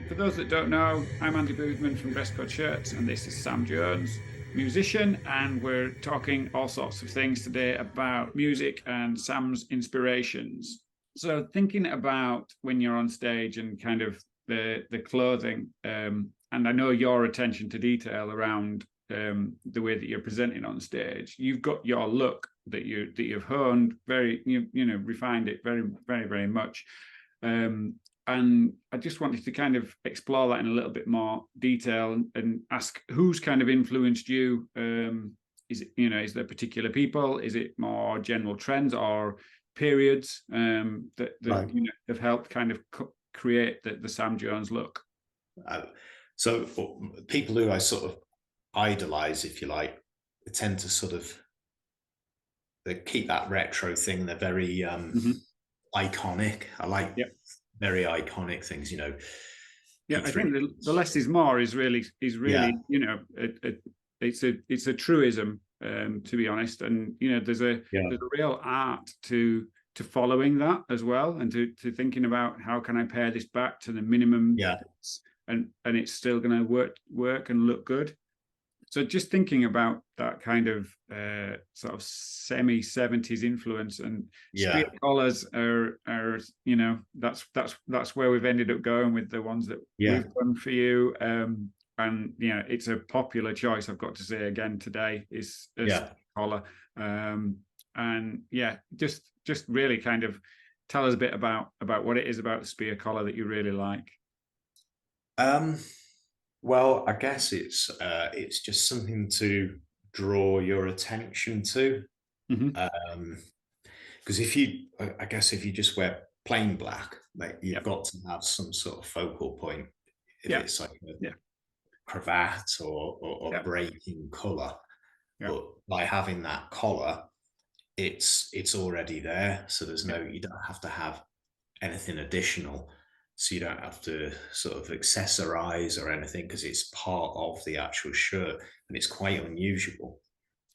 For those that don't know, I'm Andy Boothman from DressCode Shirts, and this is Sam Jones, musician, and we're talking all sorts of things today about music and Sam's inspirations. So, thinking about when you're on stage and kind of the clothing, and I know your attention to detail around the way that you're presenting on stage. You've got your look that you've honed very, refined it very much. And I just wanted to kind of explore that in a little bit more detail and ask who's kind of influenced you. Is it, is there particular people? Is it more general trends or periods that Right. have helped kind of create the Sam Jones look? Uh, so people who I sort of idolize, if you like, they tend to sort of they keep that retro thing. They're very Mhm. iconic. I like Yep. very iconic things, Yeah, I Keith think Richards. the less is more is really Yeah, it's a truism, to be honest. And yeah, there's a real art to following that as well, and to thinking about how can I pare this back to the minimum, yeah, and it's still going to work and look good. So just thinking about that kind of sort of semi 70s influence, and spear yeah, collars are that's where we've ended up going with the ones that yeah, we've done for you. And it's a popular choice, I've got to say again today, is a spear yeah. collar. And yeah, just really kind of tell us a bit about what it is about the spear collar that you really like. Um, well, I guess it's just something to draw your attention to. Hmm. Um, because I guess if you just wear plain black, like you've Yeah, got to have some sort of focal point. If yeah, it's like a yeah, cravat or yeah, breaking color, yeah, but by having that collar, it's already there. So you don't have to have anything additional. So you don't have to sort of accessorize or anything because it's part of the actual shirt and it's quite unusual,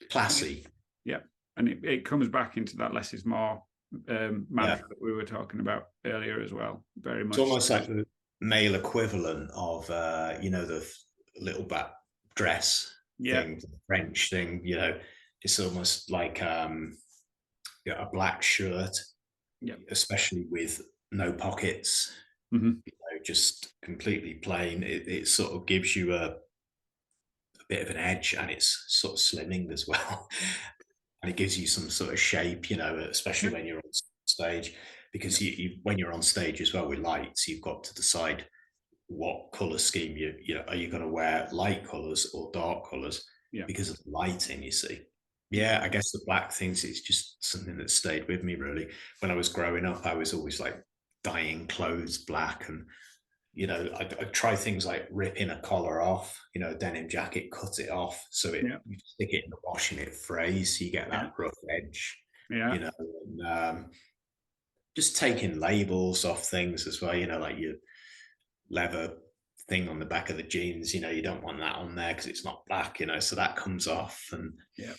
yeah. classy. Yeah, and it comes back into that less is more Yeah, mantra that we were talking about earlier as well. Very it's much almost so. like the male equivalent of the little back dress Yeah, thing, the French thing. It's almost like a black shirt, yeah, especially with no pockets, hmm, just completely plain. It sort of gives you a bit of an edge, and it's sort of slimming as well. And it gives you some sort of shape, especially yeah, when you're on stage, yeah, because when you're on stage as well with lights, you've got to decide what color scheme are you going to wear light colors or dark colors yeah, because of the lighting, you see. yeah, Yeah, I guess the black things is just something that stayed with me really. When I was growing up, I was always like dyeing clothes black, and I'd try things like ripping a collar off, a denim jacket, cut it off so yeah, you stick it in the wash and it frays, so you get yeah, that rough edge, yeah, and just taking labels off things as well, like your leather thing on the back of the jeans, you don't want that on there because it's not black, so that comes off, and yeah.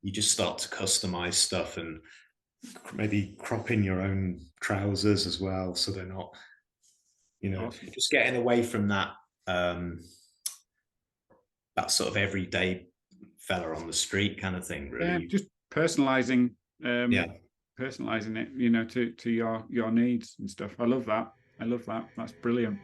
you just start to customize stuff and maybe crop in your own trousers as well so they're not, Awesome. just getting away from um that sort of everyday fella on the street kind of thing, Yeah, really. just personalizing, Yeah, personalizing it, to your needs and stuff. I love that. I love that. That's brilliant.